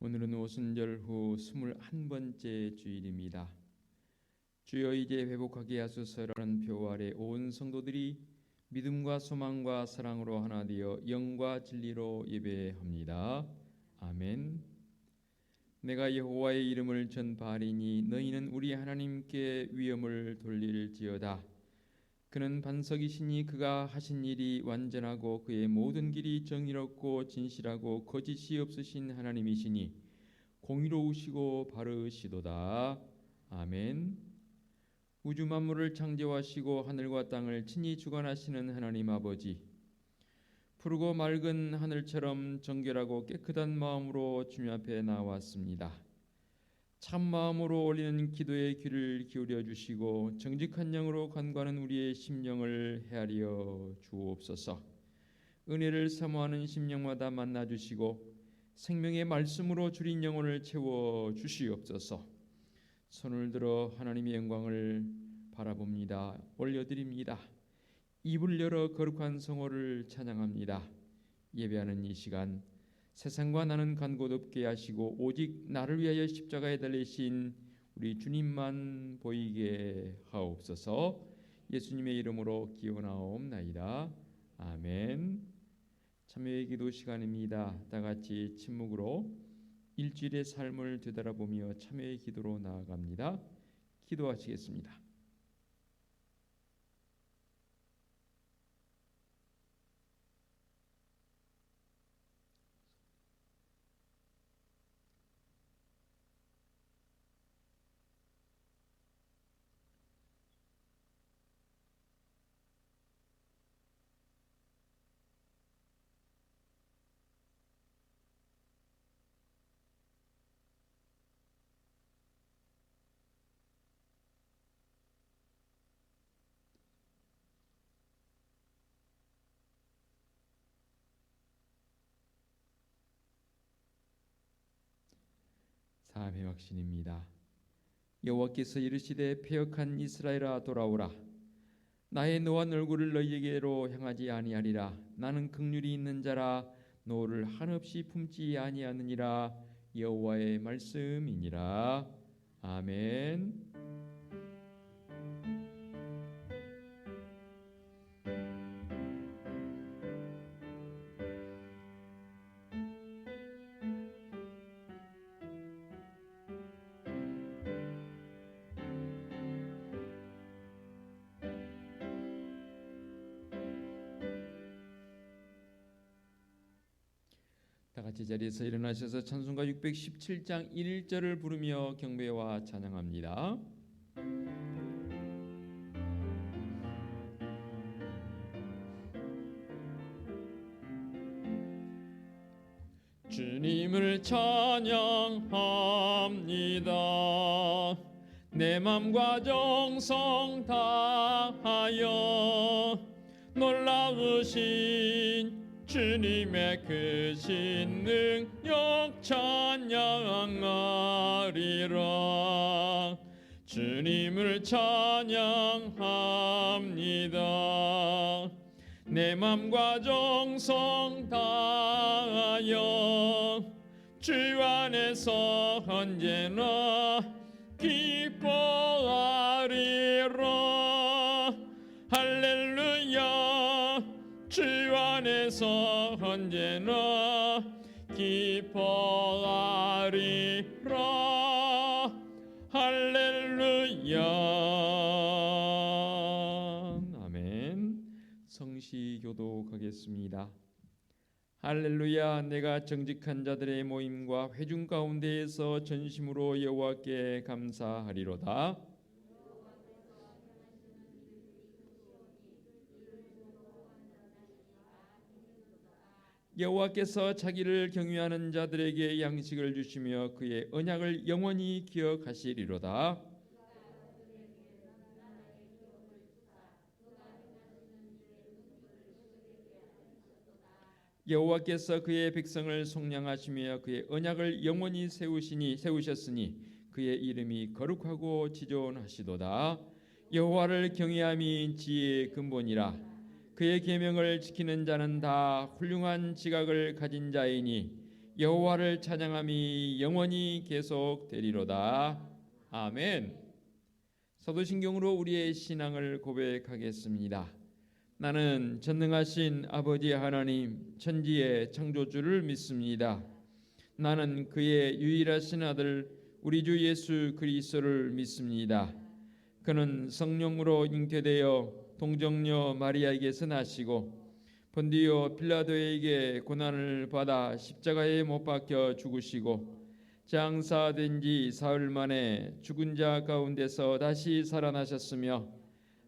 오늘은 오순절 후 21번째 주일입니다. 주여 이제 회복하게 하소서라는 표 아래 온 성도들이 믿음과 소망과 사랑으로 하나 되어 영과 진리로 예배합니다. 아멘. 내가 여호와의 이름을 전파하리니 너희는 우리 하나님께 위엄을 돌릴지어다. 그는 반석이시니 그가 하신 일이 완전하고 그의 모든 길이 정의롭고 진실하고 거짓이 없으신 하나님이시니 공의로우시고 바르시도다. 아멘. 우주 만물을 창조하시고 하늘과 땅을 친히 주관하시는 하나님 아버지, 푸르고 맑은 하늘처럼 정결하고 깨끗한 마음으로 주님 앞에 나왔습니다. 참 마음으로 올리는 기도에 귀를 기울여 주시고 정직한 영으로 간구하는 우리의 심령을 헤아려 주옵소서. 은혜를 사모하는 심령마다 만나 주시고 생명의 말씀으로 주린 영혼을 채워 주시옵소서. 손을 들어 하나님의 영광을 바라봅니다. 올려드립니다. 입을 열어 거룩한 성호를 찬양합니다. 예배하는 이 시간 세상과 나는 간 곳 없게 하시고 오직 나를 위하여 십자가에 달리신 우리 주님만 보이게 하옵소서. 예수님의 이름으로 기원하옵나이다. 아멘. 참여의 기도 시간입니다. 다 같이 침묵으로 일주일의 삶을 되돌아보며 참여의 기도로 나아갑니다. 기도하시겠습니다. 사함의 확신입니다. 여호와께서 이르시되 패역한 이스라엘아 돌아오라. 나의 노한 얼굴을 너희에게로 향하지 아니하리라. 나는 긍휼이 있는 자라 노를 한없이 품지 아니하느니라. 여호와의 말씀이니라. 아멘. 다 같이 자리에서 일어나셔서 찬송가 617장 1절을 부르며 경배와 찬양합니다. 주님을 찬양합니다. 내 맘과 정성 다하여 놀라우신 주님의 크신 능력 찬양하리라. 주님을 찬양합니다. 내 맘과 정성 다하여 주 안에서 언제나 기뻐하리라. 할렐루야. 주 안에서 언제나 기뻐하리라. 할렐루야. 아멘. 성시 교독하겠습니다. 할렐루야. 내가 정직한 자들의 모임과 회중 가운데에서 전심으로 여호와께 감사하리로다. 여호와께서 자기를 경외하는 자들에게 양식을 주시며 그의 언약을 영원히 기억하시리로다. 여호와께서 그의 백성을 속량하시며 그의 언약을 영원히 세우셨으니 그의 이름이 거룩하고 지존하시도다. 여호와를 경외함이 지혜의 근본이라. 그의 계명을 지키는 자는 다 훌륭한 지각을 가진 자이니 여호와를 찬양함이 영원히 계속되리로다. 아멘. 사도신경으로 우리의 신앙을 고백하겠습니다. 나는 전능하신 아버지 하나님 천지의 창조주를 믿습니다. 나는 그의 유일하신 아들 우리 주 예수 그리스도를 믿습니다. 그는 성령으로 잉태되어 동정녀 마리아에게서 나시고 본디오 빌라도에게 고난을 받아 십자가에 못 박혀 죽으시고 장사된 지 사흘 만에 죽은 자 가운데서 다시 살아나셨으며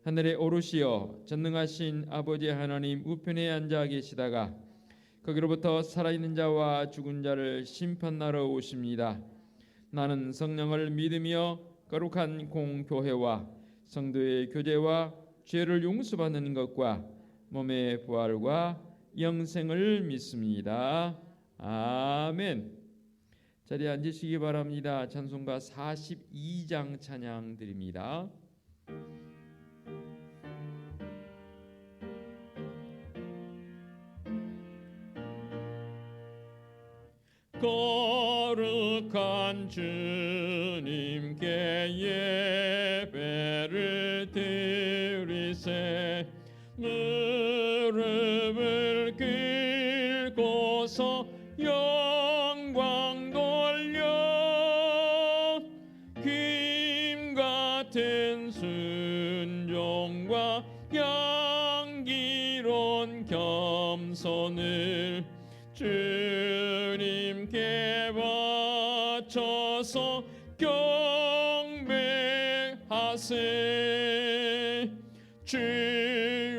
하늘에 오르시어 전능하신 아버지 하나님 우편에 앉아 계시다가 거기로부터 살아있는 자와 죽은 자를 심판하러 오십니다. 나는 성령을 믿으며 거룩한 공교회와 성도의 교제와 죄를 용서받는 것과 몸의 부활과 영생을 믿습니다. 아멘. 자리에 앉으시기 바랍니다. 찬송가 42장 찬양 드립니다. 거룩한 주님께 예배를 드리세 무릎을 꿇고서 영광 돌려 김 같은 순종과 양기로운 겸손을 주님께 바쳐서 경배하세 주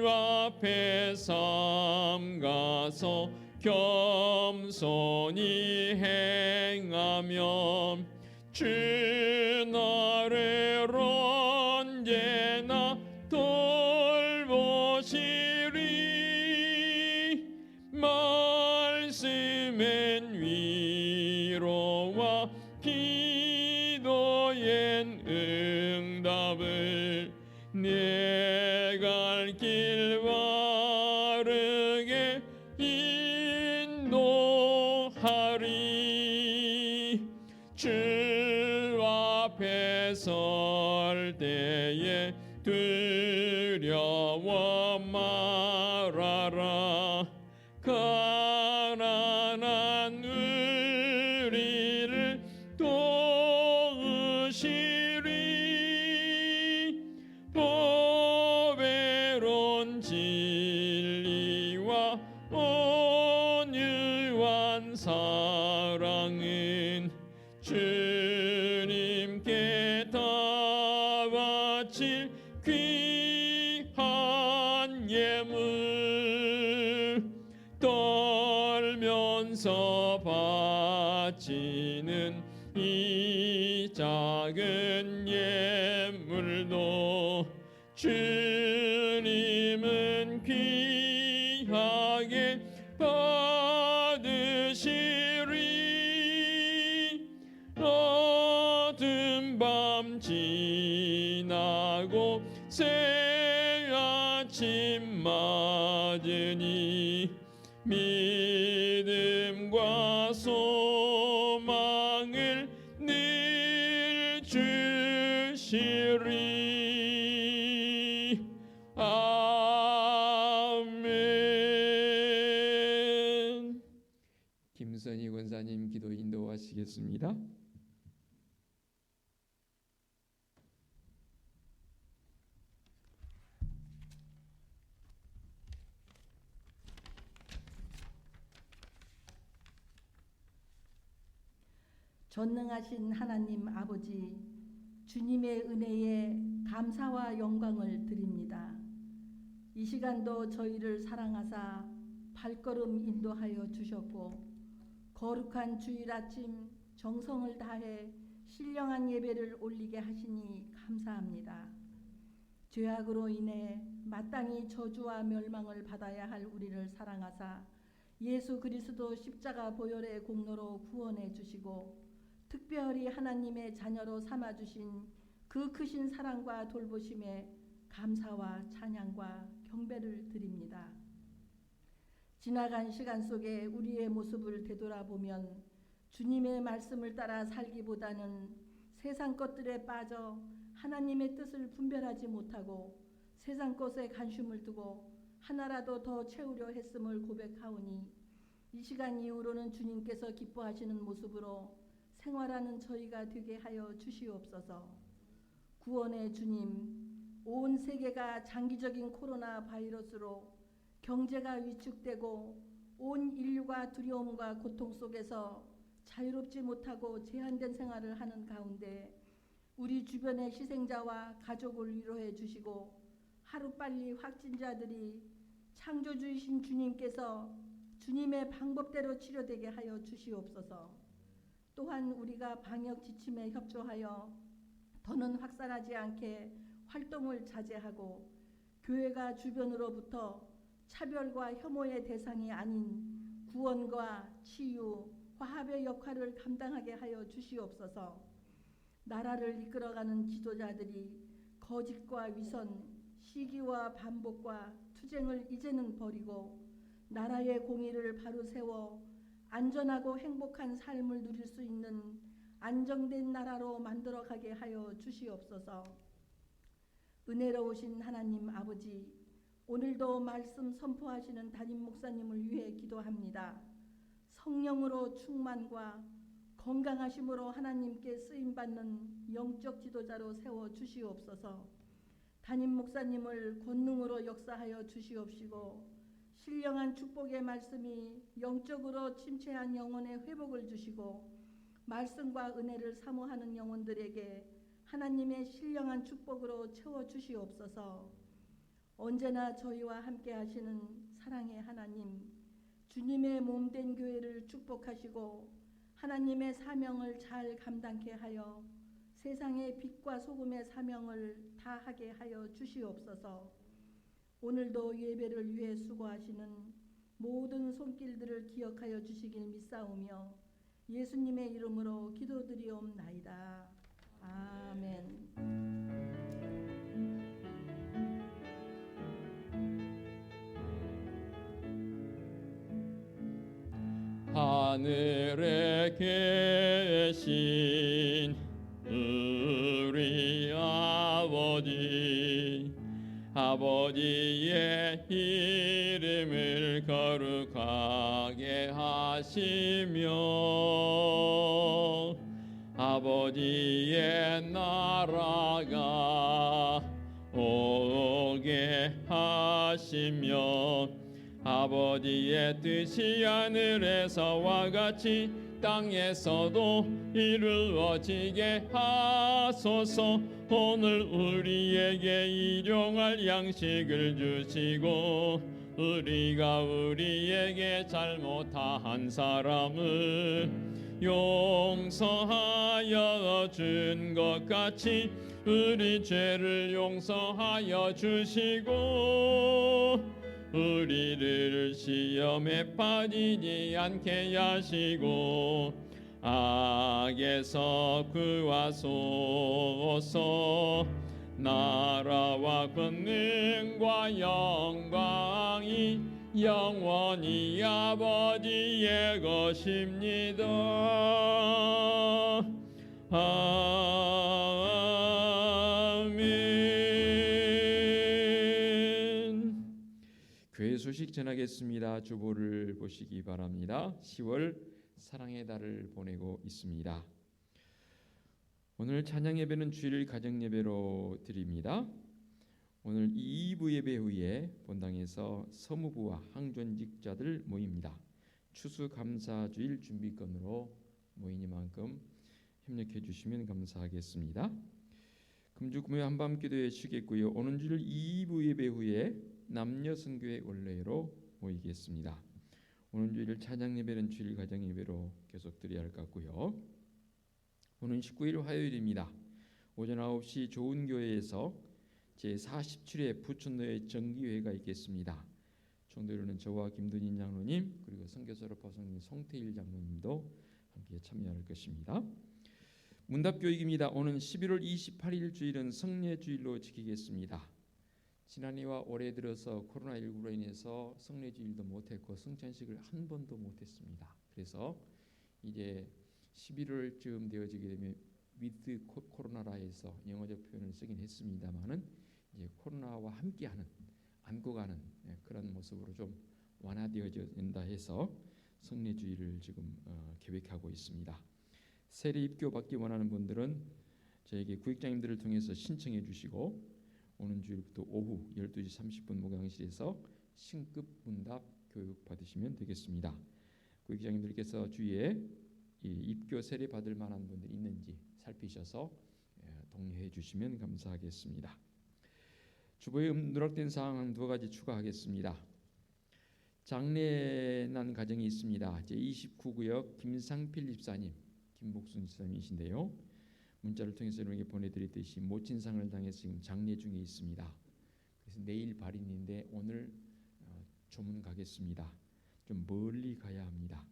앞에 삼가서 겸손히 행하면 주 나를 언제나 돌보시리 말씀엔 위로와 기도엔 응답을 내 갈 길 바르게 인도하리 주 앞에 설 때에 두려워 말아라 가난한 우리를 도우시리 보배로운 진리와 온유한 사랑은 주님께 다 바칠 귀한 예물 떨면서 바치는 이 작은 예물도 주님은 귀하게 받으시리 어두운 밤 지나고 새 아침 맞으니 믿음과 소망을 늘 주시리 아멘. 김선희 권사님 기도 인도하시겠습니다. 전능하신 하나님 아버지, 주님의 은혜에 감사와 영광을 드립니다. 이 시간도 저희를 사랑하사 발걸음 인도하여 주셨고 거룩한 주일 아침 정성을 다해 신령한 예배를 올리게 하시니 감사합니다. 죄악으로 인해 마땅히 저주와 멸망을 받아야 할 우리를 사랑하사 예수 그리스도 십자가 보혈의 공로로 구원해 주시고 특별히 하나님의 자녀로 삼아주신 그 크신 사랑과 돌보심에 감사와 찬양과 경배를 드립니다. 지나간 시간 속에 우리의 모습을 되돌아보면 주님의 말씀을 따라 살기보다는 세상 것들에 빠져 하나님의 뜻을 분별하지 못하고 세상 것에 관심을 두고 하나라도 더 채우려 했음을 고백하오니 이 시간 이후로는 주님께서 기뻐하시는 모습으로 생활하는 저희가 되게 하여 주시옵소서. 구원의 주님, 온 세계가 장기적인 코로나 바이러스로 경제가 위축되고 온 인류가 두려움과 고통 속에서 자유롭지 못하고 제한된 생활을 하는 가운데 우리 주변의 희생자와 가족을 위로해 주시고 하루빨리 확진자들이 창조주이신 주님께서 주님의 방법대로 치료되게 하여 주시옵소서. 또한 우리가 방역 지침에 협조하여 더는 확산하지 않게 활동을 자제하고 교회가 주변으로부터 차별과 혐오의 대상이 아닌 구원과 치유, 화합의 역할을 감당하게 하여 주시옵소서. 나라를 이끌어가는 지도자들이 거짓과 위선, 시기와 반복과 투쟁을 이제는 버리고 나라의 공의를 바로 세워 안전하고 행복한 삶을 누릴 수 있는 안정된 나라로 만들어가게 하여 주시옵소서. 은혜로우신 하나님 아버지, 오늘도 말씀 선포하시는 담임 목사님을 위해 기도합니다. 성령으로 충만과 건강하심으로 하나님께 쓰임받는 영적 지도자로 세워 주시옵소서. 담임 목사님을 권능으로 역사하여 주시옵시고 신령한 축복의 말씀이 영적으로 침체한 영혼의 회복을 주시고 말씀과 은혜를 사모하는 영혼들에게 하나님의 신령한 축복으로 채워 주시옵소서. 언제나 저희와 함께 하시는 사랑의 하나님, 주님의 몸된 교회를 축복하시고 하나님의 사명을 잘 감당케 하여 세상의 빛과 소금의 사명을 다하게 하여 주시옵소서. 오늘도 예배를 위해 수고하시는 모든 손길들을 기억하여 주시길 믿사오며 예수님의 이름으로 기도드리옵나이다. 아멘. 하늘에 계신 우리 아버지의 이름을 거룩하게 하시며 아버지의 나라가 오게 하시며 아버지의 뜻이 하늘에서와 같이 땅에서도 이루어지게 하소서. 오늘 우리에게 일용할 양식을 주시고 우리가 우리에게 잘못한 사람을 용서하여 준 것 같이 우리 죄를 용서하여 주시고 우리를 시험에 빠지지 않게 하시고 악에서 구하소서. 나라와 권능과 영광이 영원히 아버지의 것입니다. 아멘. 교회 소식 전하겠습니다. 주보를 보시기 바랍니다. 10월 사랑의 달을 보내고 있습니다. 오늘 찬양 예배는 주일 가정 예배로 드립니다. 오늘 2부 예배 후에 본당에서 서무부와 항존직자들 모입니다. 추수감사주일 준비건으로 모이니만큼 협력해 주시면 감사하겠습니다. 금주 금요일 한밤기도회 쉬겠고요. 오는 주일 2부 예배 후에 남녀선교회 원래로 모이겠습니다. 오는 주일 찬양 예배는 주일 가정 예배로 계속 드려야 할 것 같고요. 오는 19일 화요일입니다. 오전 9시 좋은교회에서 제47회 부천노회 정기회가 있겠습니다. 총대로는 저와 김든인 장로님 그리고 선교사로 파송인 송태일 장로님도 함께 참여할 것입니다. 문답교육입니다. 오는 11월 28일 주일은 성례주일로 지키겠습니다. 지난해와 올해 들어서 코로나19로 인해서 성례주일도 못했고 성찬식을 한 번도 못했습니다. 그래서 이제 11월쯤 되어지게 되면 위드 코로나라에서 영어적 표현을 쓰긴 했습니다만은 이제 코로나와 함께하는 안고 가는 그런 모습으로 좀 완화되어진다 해서 성례주일을 지금 계획하고 있습니다. 세례 입교 받기 원하는 분들은 저에게 구역장님들을 통해서 신청해 주시고 오는 주일부터 오후 12시 30분 목양실에서 신급 문답 교육 받으시면 되겠습니다. 구역장님들께서 주위에 이 입교 세례 받을 만한 분들 있는지 살피셔서 독려해 주시면 감사하겠습니다. 주보에 누락된 사항은 두 가지 추가하겠습니다. 장례난 가정이 있습니다. 제29구역 김상필 집사님, 김복순 집사님이신데요. 문자를 통해서 여러분에게 보내드렸듯이 모친상을 당해서 지금 장례 중에 있습니다. 그래서 내일 발인인데 오늘 조문 가겠습니다. 좀 멀리 가야 합니다.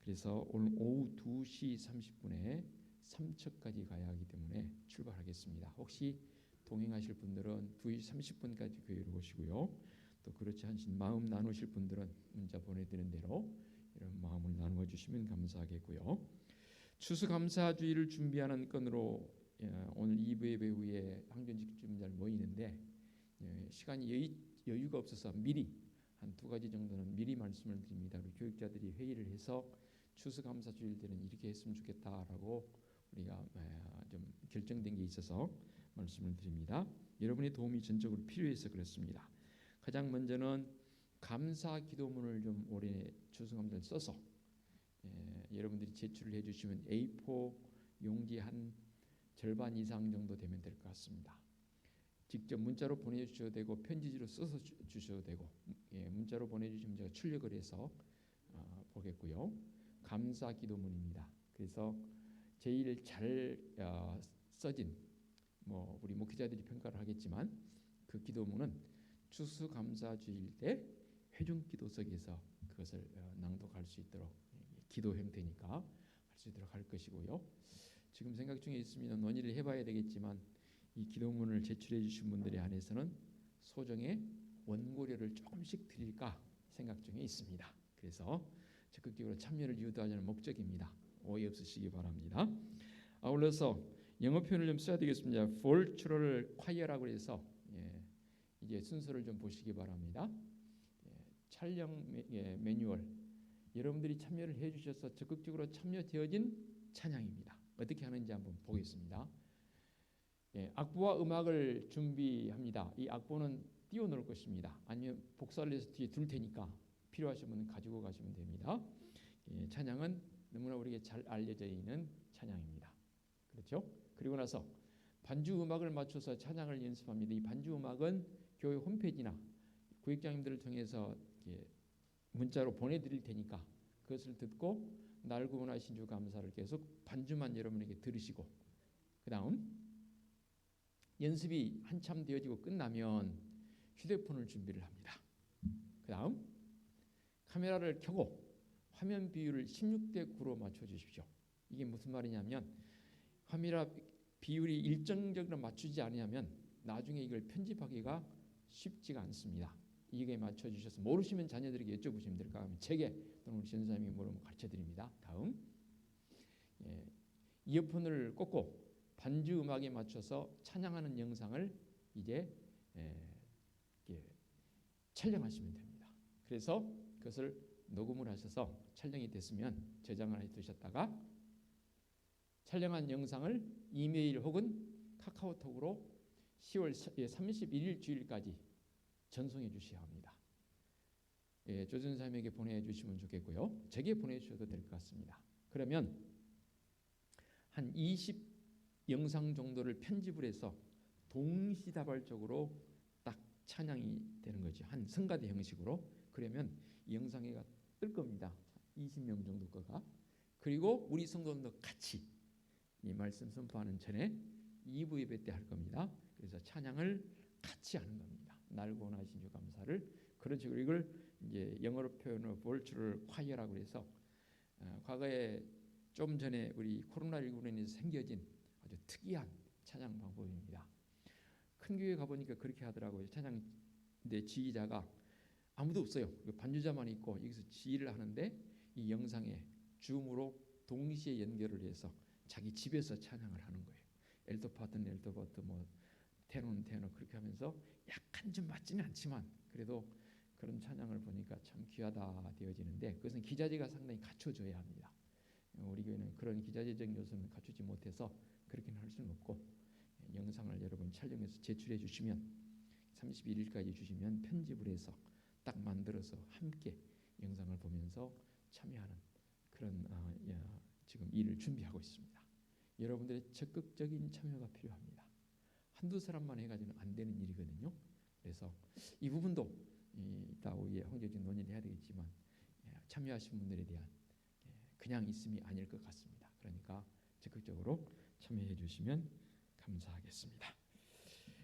그래서 오늘 오후 2시 30분에 삼척까지 가야 하기 때문에 출발하겠습니다. 혹시 동행하실 분들은 2시 30분까지 교회로 오시고요. 또 그렇지 않으신 마음 나누실 분들은 문자 보내드린 대로 이런 마음을 나누어 주시면 감사하겠고요. 추수감사주의를 준비하는 건으로 오늘 2부 예배 후에 항전직주자들 모이는데 시간이 여유가 없어서 미리 한 두 가지 정도는 미리 말씀을 드립니다. 우리 교육자들이 회의를 해서 추수감사주일 때는 이렇게 했으면 좋겠다라고 우리가 좀 결정된 게 있어서 말씀을 드립니다. 여러분의 도움이 전적으로 필요해서 그렇습니다. 가장 먼저는 감사 기도문을 좀 올해 추수감사를 써서 여러분들이 제출을 해주시면 A4 용지 한 절반 이상 정도 되면 될 것 같습니다. 직접 문자로 보내주셔도 되고 편지지로 써서 주셔도 되고 문자로 보내주시면 제가 출력을 해서 보겠고요. 감사 기도문입니다. 그래서 제일 잘 써진 우리 목회자들이 평가를 하겠지만 그 기도문은 추수감사주일 때 회중기도석에서 그것을 낭독할 수 있도록 기도 형태니까 할 수 있도록 할 것이고요. 지금 생각 중에 있습니다. 논의를 해봐야 되겠지만 이 기도문을 제출해 주신 분들에 한해서는 소정의 원고료를 조금씩 드릴까 생각 중에 있습니다. 그래서 적극적으로 참여를 유도하자는 목적입니다. 오해 없으시기 바랍니다. 아울러서 영어 표현을 좀 써야 되겠습니다. Virtual Choir라고 해서 이제 순서를 좀 보시기 바랍니다. 촬영 매뉴얼 여러분들이 참여를 해주셔서 적극적으로 참여되어진 찬양입니다. 어떻게 하는지 한번 보겠습니다. 악보와 음악을 준비합니다. 이 악보는 띄워놓을 것입니다. 아니면 복사를 해서 뒤에 둘 테니까 필요하신 분은 가지고 가시면 됩니다. 찬양은 너무나 우리에게 잘 알려져 있는 찬양입니다. 그렇죠? 그리고 나서 반주 음악을 맞춰서 찬양을 연습합니다. 이 반주 음악은 교회 홈페이지나 구역장님들을 통해서 문자로 보내드릴 테니까 그것을 듣고 날 구원하신 주 감사를 계속 반주만 여러분에게 들으시고 그 다음 연습이 한참 되어지고 끝나면 휴대폰을 준비를 합니다. 그 다음 카메라를 켜고 화면 비율을 16대 9로 맞춰주십시오. 이게 무슨 말이냐면 카메라 비율이 일정적으로 맞추지 않으면 나중에 이걸 편집하기가 쉽지가 않습니다. 이게 맞춰주셔서 모르시면 자녀들에게 여쭤보시면 될까 하면 책에 또는 우리 전사님이 모르면 가르쳐드립니다. 다음 이어폰을 꽂고 반주 음악에 맞춰서 찬양하는 영상을 이제 촬영하시면 됩니다. 그래서 그것을 녹음을 하셔서 촬영이 됐으면 저장을 해 두셨다가 촬영한 영상을 이메일 혹은 카카오톡으로 10월 31일 주일까지 전송해 주셔야 합니다. 조전사님에게 보내주시면 좋겠고요. 제게 보내주셔도 될 것 같습니다. 그러면 한 20 영상 정도를 편집을 해서 동시다발적으로 딱 찬양이 되는 거죠. 한 성가대 형식으로. 그러면 이 영상이 뜰 겁니다. 20명 정도 거가. 그리고 우리 성도들도 같이 이 말씀 선포하는 전에 2부 예배 때 할 겁니다. 그래서 찬양을 같이 하는 겁니다. 날 구원하신 주 감사를 그런 식으로 이걸 이제 영어로 표현을 Virtual Choir라고 해서 과거에 좀 전에 우리 코로나19로 인해서 생겨진 아주 특이한 찬양 방법입니다. 큰 교회 가보니까 그렇게 하더라고요. 찬양대 지휘자가 아무도 없어요. 반주자만 있고 여기서 지휘를 하는데 이 영상에 줌으로 동시에 연결을 해서 자기 집에서 찬양을 하는 거예요. 엘도 파트는 엘도 파트, 뭐 테너는 테너 그렇게 하면서 약간 좀 맞지는 않지만 그래도 그런 찬양을 보니까 참 귀하다 되어지는데 그것은 기자재가 상당히 갖춰져야 합니다. 우리 교회는 그런 기자재적 요소는 갖추지 못해서 그렇게는 할 수는 없고 영상을 여러분 촬영해서 제출해 주시면 31일까지 주시면 편집을 해서 딱 만들어서 함께 영상을 보면서 참여하는 그런 지금 일을 준비하고 있습니다. 여러분들의 적극적인 참여가 필요합니다. 한두 사람만 해가지고는 안 되는 일이거든요. 그래서 이 부분도 이따 오후에 홍조직 논의를 해야 되겠지만 참여하신 분들에 대한 그냥 있음이 아닐 것 같습니다. 그러니까 적극적으로 참여해 주시면 감사하겠습니다.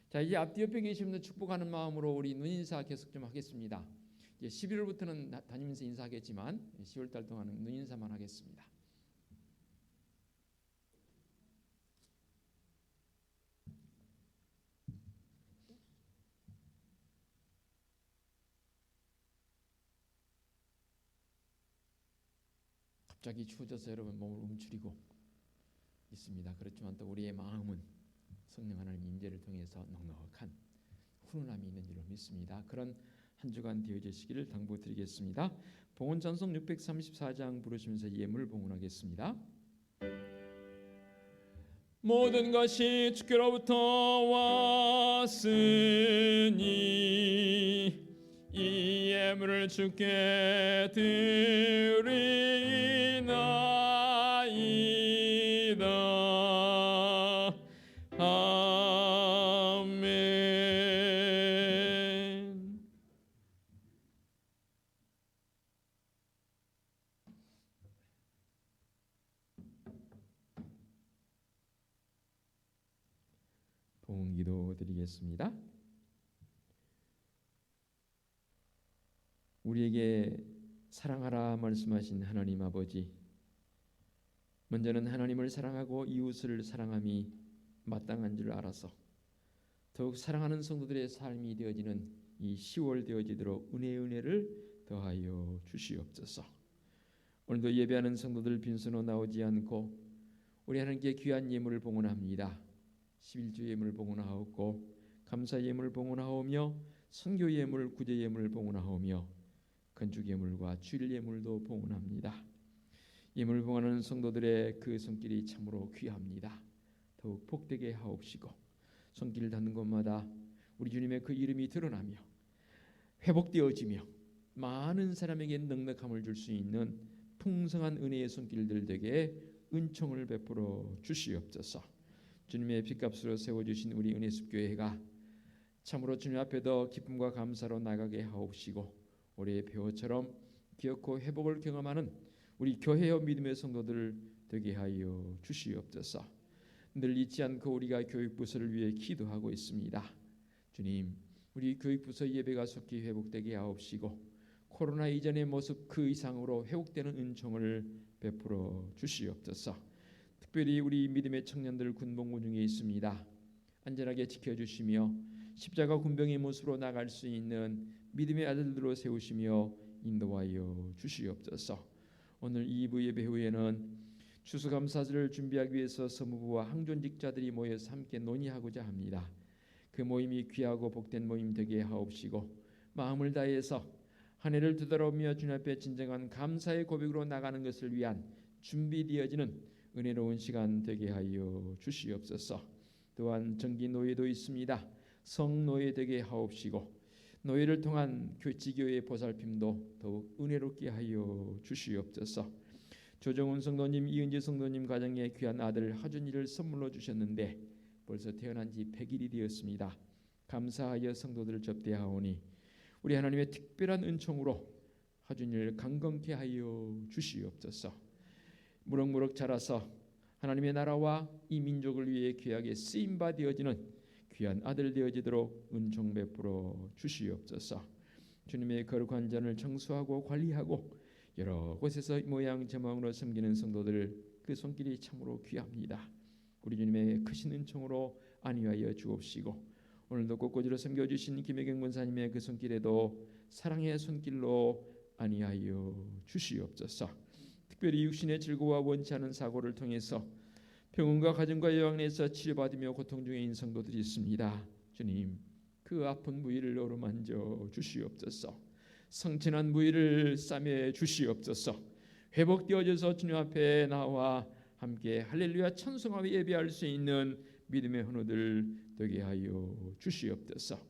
자, 이제 앞뒤 옆에 계신 분들 축복하는 마음으로 우리 눈인사 계속 좀 하겠습니다. 이제 11월부터는 다니면서 인사하겠지만 10월 달 동안은 눈인사만 하겠습니다. 갑자기 추워져서 여러분 몸을 움츠리고 있습니다. 그렇지만 또 우리의 마음은 성령 하나님 임재를 통해서 넉넉한 훈훈함이 있는 줄로 믿습니다. 그런 한 주간 되어지시기를 당부드리겠습니다. 봉헌 찬송 634장 부르시면서 예물 봉헌하겠습니다. 모든 것이 주께로부터 왔으니 이 예물을 주께 드리나이다. 아멘. 봉헌기도 드리겠습니다. 우리에게 사랑하라 말씀하신 하나님 아버지, 먼저는 하나님을 사랑하고 이웃을 사랑함이 마땅한 줄 알아서 더욱 사랑하는 성도들의 삶이 되어지는 이 10월 되어지도록 은혜를 더하여 주시옵소서. 오늘도 예배하는 성도들 빈손으로 나오지 않고 우리 하나님께 귀한 예물을 봉헌합니다. 11주 예물 봉헌하옵고 감사 예물 봉헌하오며 선교 예물, 구제 예물 봉헌하오며 건축 예물과 주일 예물도 봉헌합니다. 예물 봉헌하는 성도들의 그 손길이 참으로 귀합니다. 더욱 복되게 하옵시고 손길 닿는 곳마다 우리 주님의 그 이름이 드러나며 회복되어지며 많은 사람에게 넉넉함을 줄 수 있는 풍성한 은혜의 손길들 되게 은총을 베풀어 주시옵소서. 주님의 핏값으로 세워주신 우리 은혜숲교회가 참으로 주님 앞에 더 기쁨과 감사로 나가게 하옵시고 올해의 배우처럼 기억고 회복을 경험하는 우리 교회와 믿음의 성도들 되게 하여 주시옵소서. 늘 잊지 않고 우리가 교육부서를 위해 기도하고 있습니다. 주님, 우리 교육부서 예배가 속히 회복되게 하옵시고 코로나 이전의 모습 그 이상으로 회복되는 은총을 베풀어 주시옵소서. 특별히 우리 믿음의 청년들 군복무 중에 있습니다. 안전하게 지켜주시며 십자가 군병의 모습으로 나갈 수 있는 믿음의 아들들로 세우시며 인도하여 주시옵소서. 오늘 2부 예배 후에는 추수감사절을 준비하기 위해서 사무부와 항존직자들이 모여서 함께 논의하고자 합니다. 그 모임이 귀하고 복된 모임 되게 하옵시고 마음을 다해서 한 해를 되돌아오며 주님 앞에 진정한 감사의 고백으로 나가는 것을 위한 준비되어지는 은혜로운 시간 되게 하여 주시옵소서. 또한 정기 노예도 있습니다. 성노예 되게 하옵시고 노예를 통한 지교의 보살핌도 더욱 은혜롭게 하여 주시옵소서. 조정훈 성도님, 이은지 성도님 가정에 귀한 아들 하준이를 선물로 주셨는데 벌써 태어난 지 100일이 되었습니다. 감사하여 성도들을 접대하오니 우리 하나님의 특별한 은총으로 하준이를 강건케 하여 주시옵소서. 무럭무럭 자라서 하나님의 나라와 이 민족을 위해 귀하게 쓰임바 되어지는 귀한 아들 되어지도록 은총 베풀어 주시옵소서. 주님의 거룩한 잔을 청소하고 관리하고 여러 곳에서 모양 제목으로 섬기는 성도들 그 손길이 참으로 귀합니다. 우리 주님의 크신 은총으로 안위하여 주옵시고 오늘도 꽃꽂이로 섬겨주신 김혜경 권사님의 그 손길에도 사랑의 손길로 안위하여 주시옵소서. 특별히 육신의 즐거워 원치 않은 사고를 통해서 병원과 가정과 요양원에서 치료받으며 고통 중에 있는 성도들이 있습니다. 주님, 그 아픈 부위를 어루만져 주시옵소서. 성천한 부위를 싸매 주시옵소서. 회복되어져서 주님 앞에 나와 함께 할렐루야 찬송하며 예배할 수 있는 믿음의 헌우들 되게 하여 주시옵소서.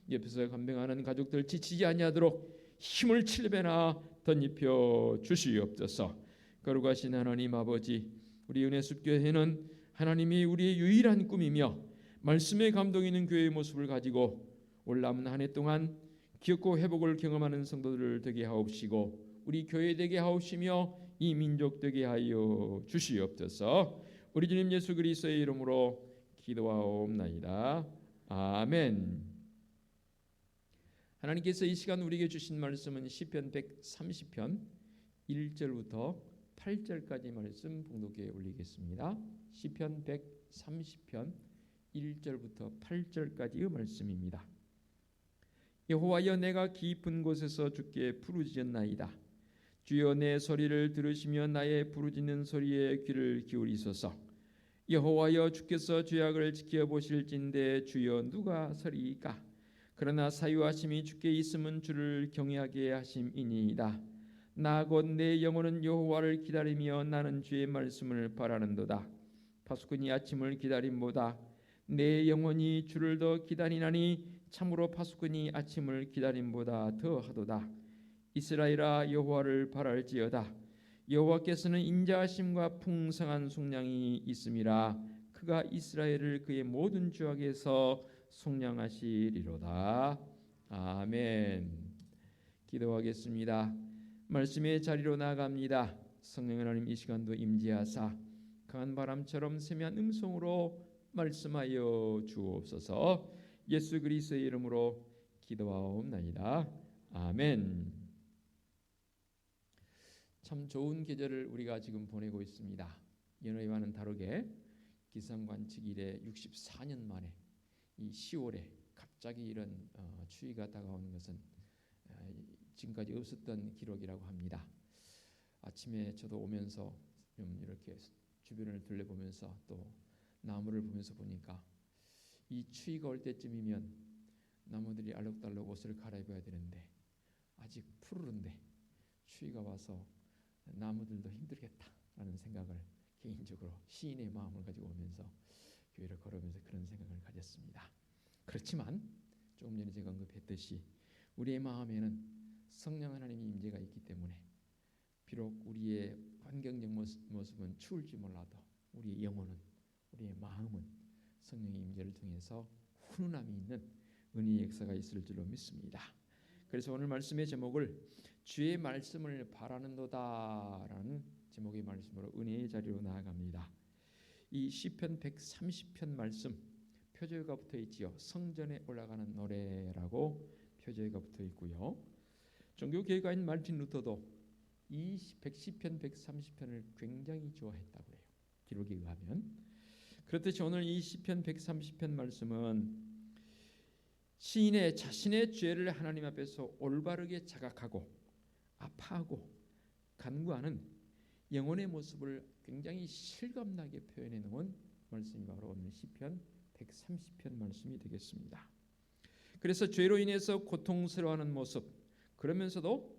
옆에서 간병하는 가족들 지치지 아니하도록 힘을 7배나 덧입혀 주시옵소서. 거룩하신 하나님 아버지, 우리 은혜숲교회는 하나님이 우리의 유일한 꿈이며 말씀에 감동 있는 교회의 모습을 가지고 올 남은 한 해 동안 기업고 회복을 경험하는 성도들을 되게 하옵시고 우리 교회 되게 하옵시며 이 민족 되게 하여 주시옵소서. 우리 주님 예수 그리스도의 이름으로 기도하옵나이다. 아멘. 하나님께서 이 시간 우리에게 주신 말씀은 시편 130편 1절부터 8절까지 말씀 봉독에 올리겠습니다. 시편 130편 1절부터 8절까지의 말씀입니다. 여호와여, 내가 깊은 곳에서 주께 부르짖었나이다. 주여, 내 소리를 들으시며 나의 부르짖는 소리에 귀를 기울이소서. 여호와여, 주께서 죄악을 지켜보실진대 주여 누가 서리이까? 그러나 사유하심이 주께 있음은 주를 경외하게 하심이니이다. 나 곧 내 영혼은 여호와를 기다리며 나는 주의 말씀을 바라는도다. 파수꾼이 아침을 기다림보다 내 영혼이 주를 더 기다리나니 참으로 파수꾼이 아침을 기다림보다 더하도다. 이스라엘아, 여호와를 바랄지어다. 여호와께서는 인자하심과 풍성한 속량이 있음이라. 그가 이스라엘을 그의 모든 죄악에서 속량하시리로다. 아멘. 기도하겠습니다. 말씀의 자리로 나아갑니다. 성령 하나님, 이 시간도 임재하사 강한 바람처럼 세미한 음성으로 말씀하여 주옵소서. 예수 그리스도의 이름으로 기도하옵나이다. 아멘. 참 좋은 계절을 우리가 지금 보내고 있습니다. 연호와는 다르게 기상관측 이래 64년 만에 이 10월에 갑자기 이런 추위가 다가오는 것은 지금까지 없었던 기록이라고 합니다. 아침에 저도 오면서 좀 이렇게 주변을 둘러보면서 또 나무를 보면서 보니까 이 추위가 올 때쯤이면 나무들이 알록달록 옷을 갈아입어야 되는데 아직 푸르른데 추위가 와서 나무들도 힘들겠다라는 생각을 개인적으로 시인의 마음을 가지고 오면서 교회를 걸으면서 그런 생각을 가졌습니다. 그렇지만 조금 전에 제가 언급했듯이 우리의 마음에는 성령 하나님의 임재가 있기 때문에 비록 우리의 환경적 모습은 추울지 몰라도 우리의 영혼은, 우리의 마음은 성령의 임재를 통해서 훈훈함이 있는 은혜의 역사가 있을 줄로 믿습니다. 그래서 오늘 말씀의 제목을 주의 말씀을 바라는도다라는 제목의 말씀으로 은혜의 자리로 나아갑니다. 이 시편 130편 말씀 표제가 붙어 있지요. 성전에 올라가는 노래라고 표제가 붙어 있고요. 종교개혁가인 마르틴 루터도 이 110편 130편을 굉장히 좋아했다고 해요. 기록에 의하면. 그렇듯이 오늘 이 시편 130편 말씀은 시인의 자신의 죄를 하나님 앞에서 올바르게 자각하고 아파하고 간구하는 영혼의 모습을 굉장히 실감나게 표현해 놓은 말씀이 바로 오늘 시편 130편 말씀이 되겠습니다. 그래서 죄로 인해서 고통스러워하는 모습, 그러면서도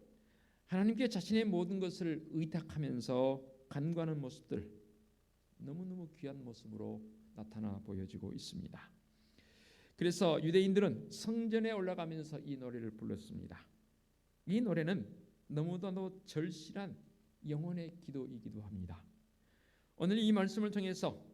하나님께 자신의 모든 것을 의탁하면서 간구하는 모습들, 너무너무 귀한 모습으로 나타나 보여지고 있습니다. 그래서 유대인들은 성전에 올라가면서 이 노래를 불렀습니다. 이 노래는 너무나도 절실한 영혼의 기도이기도 합니다. 오늘 이 말씀을 통해서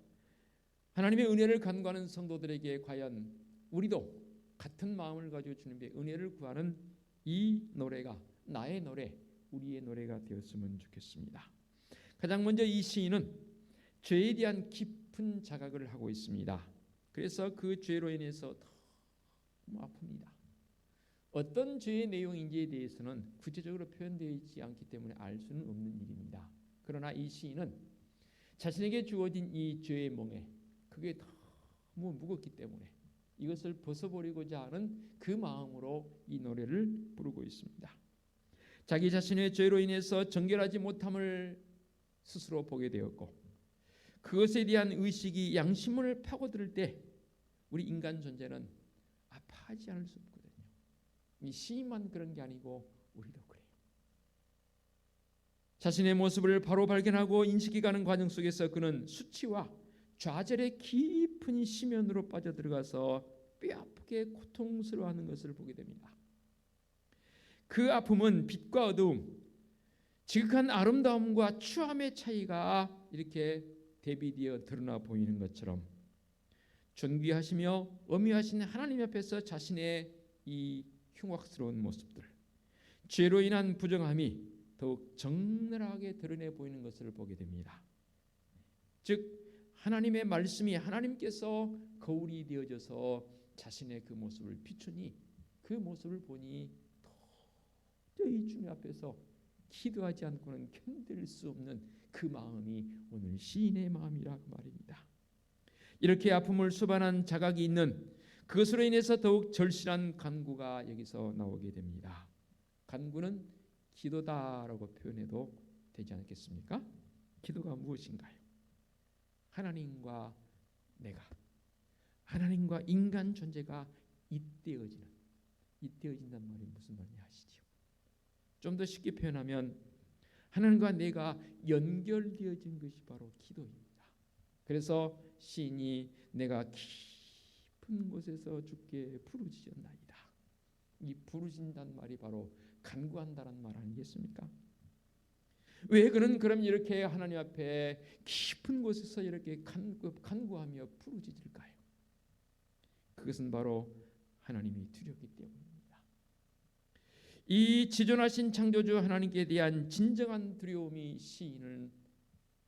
하나님의 은혜를 간구하는 성도들에게 과연 우리도 같은 마음을 가지고 주님의 은혜를 구하는 이 노래가 나의 노래, 우리의 노래가 되었으면 좋겠습니다. 가장 먼저 이 시인은 죄에 대한 깊은 자각을 하고 있습니다. 그래서 그 죄로 인해서 너무 아픕니다. 어떤 죄의 내용인지에 대해서는 구체적으로 표현되어 있지 않기 때문에 알 수는 없는 일입니다. 그러나 이 시인은 자신에게 주어진 이 죄의 멍에 그게 너무 무겁기 때문에 이것을 벗어버리고자 하는 그 마음으로 이 노래를 부르고 있습니다. 자기 자신의 죄로 인해서 정결하지 못함을 스스로 보게 되었고 그것에 대한 의식이 양심을 파고들 때 우리 인간 존재는 아파하지 않을 수 없거든요. 이 시인만 그런 게 아니고 우리도 그래요. 자신의 모습을 바로 발견하고 인식해가는 과정 속에서 그는 수치와 좌절의 깊은 심연으로 빠져들어가서 뼈아프게 고통스러워하는 것을 보게 됩니다. 그 아픔은 빛과 어두움, 지극한 아름다움과 추함의 차이가 이렇게 대비되어 드러나 보이는 것처럼 존귀하시며 엄위하신 하나님 앞에서 자신의 이 흉악스러운 모습들, 죄로 인한 부정함이 더욱 적나라하게 드러내 보이는 것을 보게 됩니다. 즉 하나님의 말씀이 하나님께서 거울이 되어져서 자신의 그 모습을 비추니 그 모습을 보니 도저히 주님 앞에서 기도하지 않고는 견딜 수 없는 그 마음이 오늘 시인의 마음이라고 말입니다. 이렇게 아픔을 수반한 자각이 있는 그것으로 인해서 더욱 절실한 간구가 여기서 나오게 됩니다. 간구는 기도다라고 표현해도 되지 않겠습니까? 기도가 무엇인가요? 하나님과 내가, 하나님과 인간 존재가 잇대어진다는 말이 무슨 말인지 아시죠? 좀 더 쉽게 표현하면 하나님과 내가 연결되어진 것이 바로 기도입니다. 그래서 시인이 내가 깊은 곳에서 주께 부르짖었나이다. 이 부르짖는다는 말이 바로 간구한다는 말 아니겠습니까? 왜 그는 그럼 이렇게 하나님 앞에 깊은 곳에서 이렇게 간구하며 부르짖을까요? 그것은 바로 하나님이 두렵기 때문입니다. 이 지존하신 창조주 하나님께 대한 진정한 두려움이 시인을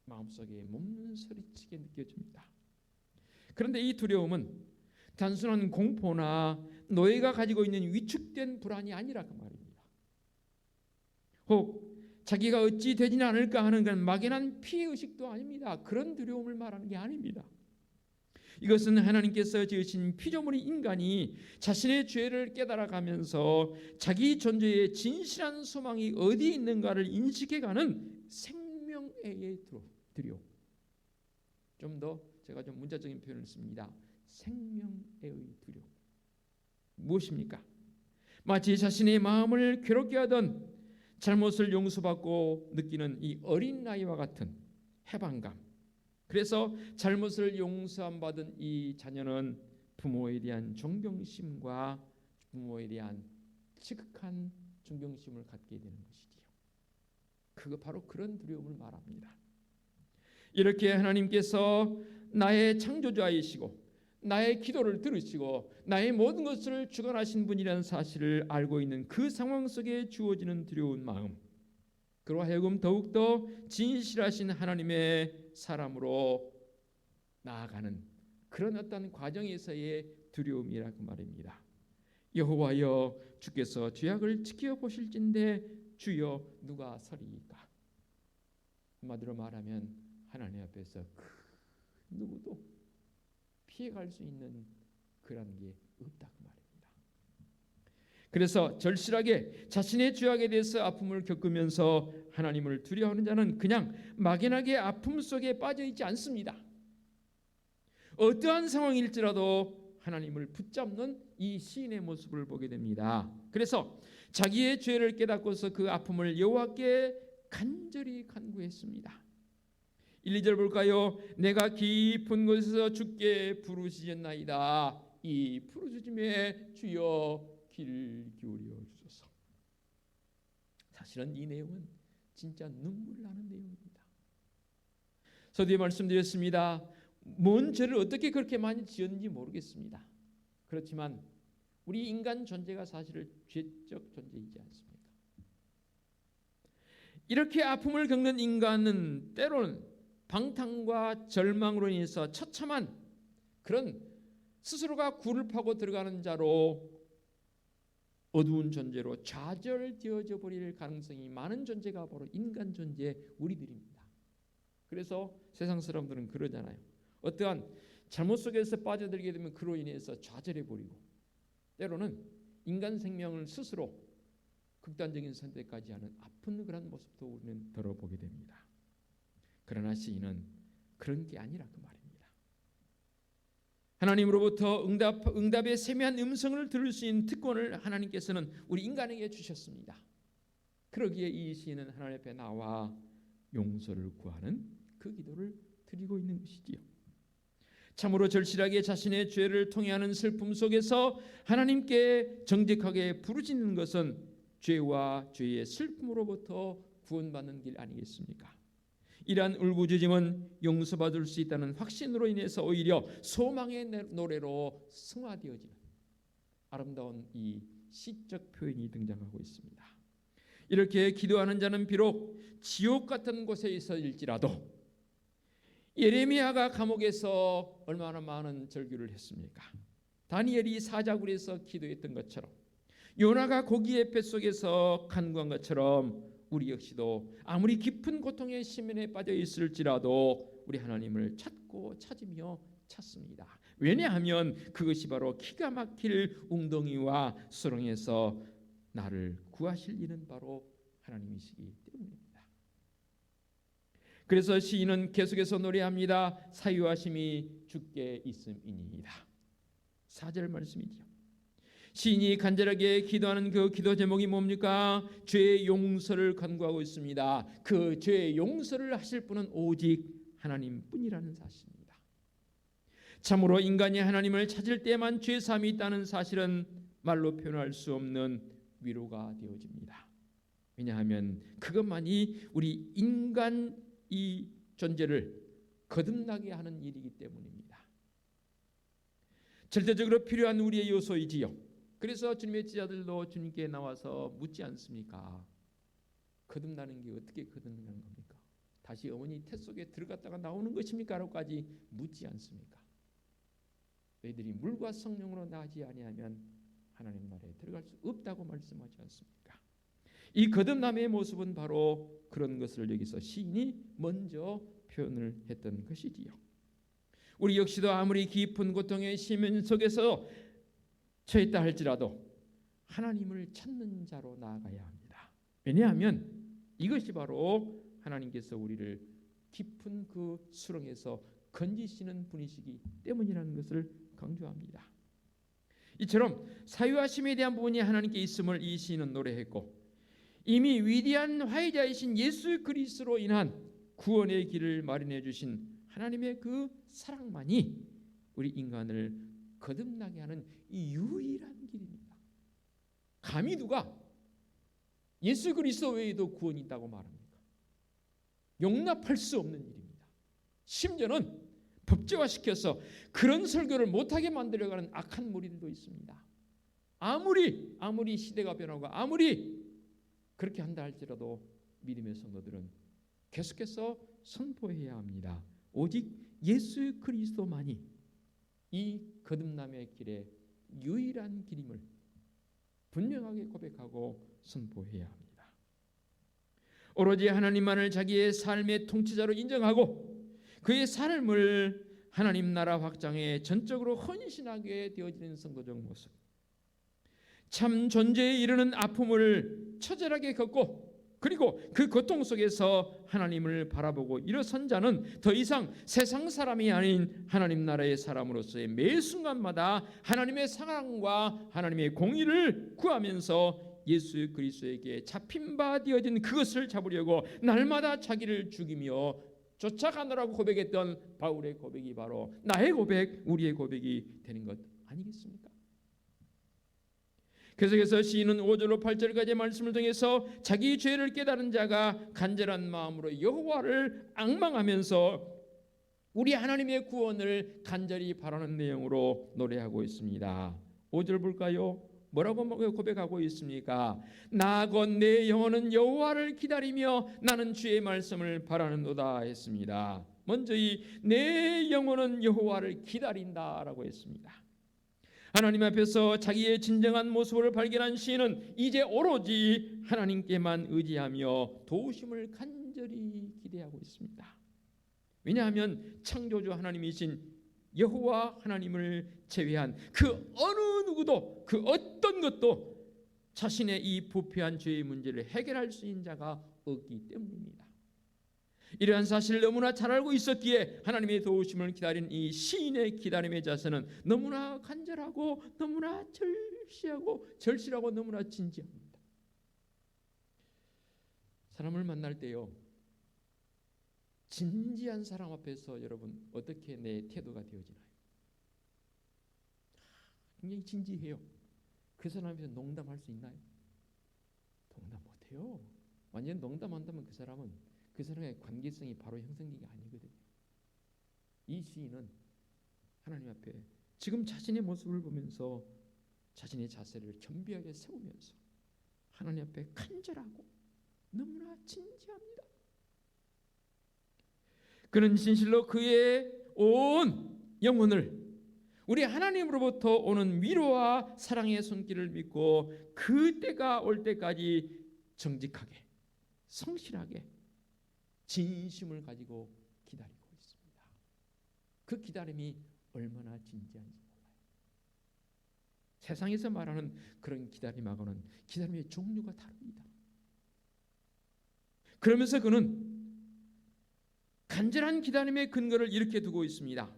마음속에 몸소리치게 느껴집니다. 그런데 이 두려움은 단순한 공포나 노예가 가지고 있는 위축된 불안이 아니라 그 말입니다. 혹 자기가 어찌 되지는 않을까 하는 건 막연한 피해의식도 아닙니다. 그런 두려움을 말하는 게 아닙니다. 이것은 하나님께서 지으신 피조물인 인간이 자신의 죄를 깨달아가면서 자기 존재의 진실한 소망이 어디에 있는가를 인식해가는 생명의 두려움. 좀 더 제가 좀 문자적인 표현을 씁니다. 생명의 두려움. 무엇입니까? 마치 자신의 마음을 괴롭게 하던 잘못을 용서받고 느끼는 이 어린 나이와 같은 해방감. 그래서 잘못을 용서받은 이 자녀는 부모에 대한 존경심과 부모에 대한 지극한 존경심을 갖게 되는 것이지요. 그거 바로 그런 두려움을 말합니다. 이렇게 하나님께서 나의 창조자이시고 나의 기도를 들으시고 나의 모든 것을 주관하신 분이라는 사실을 알고 있는 그 상황 속에 주어지는 두려운 마음, 그로 하여금 더욱더 진실하신 하나님의 사람으로 나아가는 그런 어떤 과정에서의 두려움이라고 말입니다. 여호와여 주께서 죄악을 지켜보실진데 주여 누가 서리이까? 한마디로 말하면 하나님 앞에서 누구도 피해갈 수 있는 그런 게 없다 그 말입니다. 그래서 절실하게 자신의 죄악에 대해서 아픔을 겪으면서 하나님을 두려워하는 자는 그냥 막연하게 아픔 속에 빠져 있지 않습니다. 어떠한 상황일지라도 하나님을 붙잡는 이 시인의 모습을 보게 됩니다. 그래서 자기의 죄를 깨닫고서 그 아픔을 여호와께 간절히 간구했습니다. 1, 2절 볼까요? 내가 깊은 곳에서 주께 부르짖었나이다. 이 부르짖음에 주여 귀를 기울여 주소서. 사실은 이 내용은 진짜 눈물 나는 내용입니다. 서두에 말씀드렸습니다. 뭔 죄를 어떻게 그렇게 많이 지었는지 모르겠습니다. 그렇지만 우리 인간 존재가 사실은 죄적 존재이지 않습니까? 이렇게 아픔을 겪는 인간은 때로는 방탕과 절망으로 인해서 처참한 그런 스스로가 굴을 파고 들어가는 자로 어두운 존재로 좌절되어져 버릴 가능성이 많은 존재가 바로 인간 존재 우리들입니다. 그래서 세상 사람들은 그러잖아요. 어떠한 잘못 속에서 빠져들게 되면 그로 인해서 좌절해버리고 때로는 인간 생명을 스스로 극단적인 선택까지 하는 아픈 그런 모습도 우리는 들어보게 됩니다. 그러나 시인은 그런 게 아니라 그 말입니다. 하나님으로부터 응답의 세미한 음성을 들을 수 있는 특권을 하나님께서는 우리 인간에게 주셨습니다. 그러기에 이 시인은 하나님 앞에 나와 용서를 구하는 그 기도를 드리고 있는 것이지요. 참으로 절실하게 자신의 죄를 통해하는 슬픔 속에서 하나님께 정직하게 부르짖는 것은 죄와 죄의 슬픔으로부터 구원받는 길 아니겠습니까? 이러한 울부짖음은 용서받을 수 있다는 확신으로 인해서 오히려 소망의 노래로 승화되어지는 아름다운 이 시적 표현이 등장하고 있습니다. 이렇게 기도하는 자는 비록 지옥 같은 곳에 있을지라도 예레미야가 감옥에서 얼마나 많은 절규를 했습니까? 다니엘이 사자굴에서 기도했던 것처럼, 요나가 고기의 뱃속에서 간구한 것처럼 우리 역시도 아무리 깊은 고통의 심연에 빠져 있을지라도 우리 하나님을 찾고 찾으며 찾습니다. 왜냐하면 그것이 바로 기가 막힐 웅덩이와 수렁에서 나를 구하실 이는 바로 하나님이시기 때문입니다. 그래서 시인은 계속해서 노래합니다. 사유하심이 주께 있음이니이다. 4절 말씀이죠. 시인이 간절하게 기도하는 그 기도 제목이 뭡니까? 죄의 용서를 간구하고 있습니다. 그 죄의 용서를 하실 분은 오직 하나님뿐이라는 사실입니다. 참으로 인간이 하나님을 찾을 때만 죄 사함이 있다는 사실은 말로 표현할 수 없는 위로가 되어집니다. 왜냐하면 그것만이 우리 인간 이 존재를 거듭나게 하는 일이기 때문입니다. 절대적으로 필요한 우리의 요소이지요. 그래서 주님의 제자들도 주님께 나와서 묻지 않습니까? 거듭나는 게 어떻게 거듭나는 겁니까? 다시 어머니 태 속에 들어갔다가 나오는 것입니까? 라고까지 묻지 않습니까? 너희들이 물과 성령으로 나지 아니하면 하나님 나라에 들어갈 수 없다고 말씀하지 않습니까? 이 거듭남의 모습은 바로 그런 것을 여기서 시인이 먼저 표현을 했던 것이지요. 우리 역시도 아무리 깊은 고통의 심연 속에서 처했다 할지라도 하나님을 찾는 자로 나아가야 합니다. 왜냐하면 이것이 바로 하나님께서 우리를 깊은 그 수렁에서 건지시는 분이시기 때문이라는 것을 강조합니다. 이처럼 사유하심에 대한 부분이 하나님께 있음을 이 시인은 노래했고, 이미 위대한 화해자이신 예수 그리스도로 인한 구원의 길을 마련해 주신 하나님의 그 사랑만이 우리 인간을 거듭나게 하는 이 유일한 길입니다. 감히 누가 예수 그리스도 외에도 구원이 있다고 말합니까? 용납할 수 없는 일입니다. 심지어는 법제화시켜서 그런 설교를 못하게 만들어가는 악한 무리들도 있습니다. 아무리 시대가 변하고 아무리 그렇게 한다 할지라도 믿음의 성도들은 계속해서 선포해야 합니다. 오직 예수 그리스도만이 이 거듭남의 길의 유일한 길임을 분명하게 고백하고 선포해야 합니다. 오로지 하나님만을 자기의 삶의 통치자로 인정하고 그의 삶을 하나님 나라 확장에 전적으로 헌신하게 되어지는 성도적 모습, 참 존재에 이르는 아픔을 처절하게 겪고 그리고 그 고통 속에서 하나님을 바라보고 일어선 자는 더 이상 세상 사람이 아닌 하나님 나라의 사람으로서의 매 순간마다 하나님의 사랑과 하나님의 공의를 구하면서 예수 그리스도에게 잡힌 바 되어진 그것을 잡으려고 날마다 자기를 죽이며 쫓아가느라고 고백했던 바울의 고백이 바로 나의 고백, 우리의 고백이 되는 것 아니겠습니까? 계속해서 시인은 5절로 8절까지의 말씀을 통해서 자기 죄를 깨달은 자가 간절한 마음으로 여호와를 앙망하면서 우리 하나님의 구원을 간절히 바라는 내용으로 노래하고 있습니다. 5절 볼까요? 뭐라고 고백하고 있습니까? 나 곧 내 영혼은 여호와를 기다리며 나는 주의 말씀을 바라는도다 했습니다. 먼저 이 내 영혼은 여호와를 기다린다라고 했습니다. 하나님 앞에서 자기의 진정한 모습을 발견한 시인은 이제 오로지 하나님께만 의지하며 도우심을 간절히 기대하고 있습니다. 왜냐하면 창조주 하나님이신 여호와 하나님을 제외한 그 어느 누구도 그 어떤 것도 자신의 이 부패한 죄의 문제를 해결할 수 있는 자가 없기 때문입니다. 이러한 사실을 너무나 잘 알고 있었기에 하나님의 도우심을 기다린 이 시인의 기다림의 자세는 너무나 간절하고 너무나 절실하고 너무나 진지합니다. 사람을 만날 때요, 진지한 사람 앞에서 여러분 어떻게 내 태도가 되어지나요? 굉장히 진지해요. 그 사람 앞에서 농담할 수 있나요? 농담 못해요. 완전 농담한다면 그 사람의 관계성이 바로 형성된 게 아니거든요. 이 시인은 하나님 앞에 지금 자신의 모습을 보면서 자신의 자세를 겸비하게 세우면서 하나님 앞에 간절하고 너무나 진지합니다. 그는 진실로 그의 온 영혼을 우리 하나님으로부터 오는 위로와 사랑의 손길을 믿고 그 때가 올 때까지 정직하게 성실하게 진심을 가지고 기다리고 있습니다. 그 기다림이 얼마나 진지한지 몰라요. 세상에서 말하는 그런 기다림하고는 기다림의 종류가 다릅니다. 그러면서 그는 간절한 기다림의 근거를 이렇게 두고 있습니다.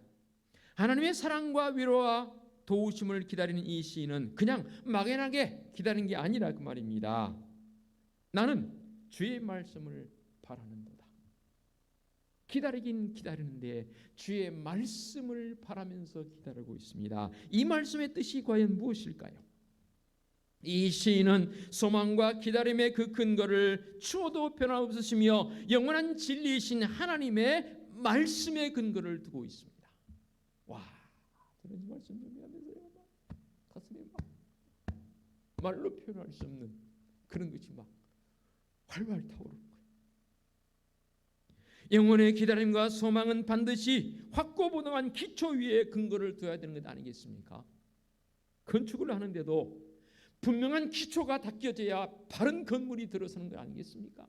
하나님의 사랑과 위로와 도우심을 기다리는 이 시인은 그냥 막연하게 기다리는 게 아니라 그 말입니다. 나는 주의 말씀을 바라는도다. 기다리긴 기다리는데 주의 말씀을 바라면서 기다리고 있습니다. 이 말씀의 뜻이 과연 무엇일까요? 이 시인은 소망과 기다림의 그 근거를 추워도 변함없으시며 영원한 진리이신 하나님의 말씀의 근거를 두고 있습니다. 와, 저는 이 말씀 준비하면서요, 가슴에 막 말로 표현할 수 없는 그런 것이 막 활활 타오르는 거예요. 영혼의 기다림과 소망은 반드시 확고부동한 기초 위에 근거를 둬야 되는 것 아니겠습니까? 건축을 하는데도 분명한 기초가 닦여져야 바른 건물이 들어서는 것 아니겠습니까?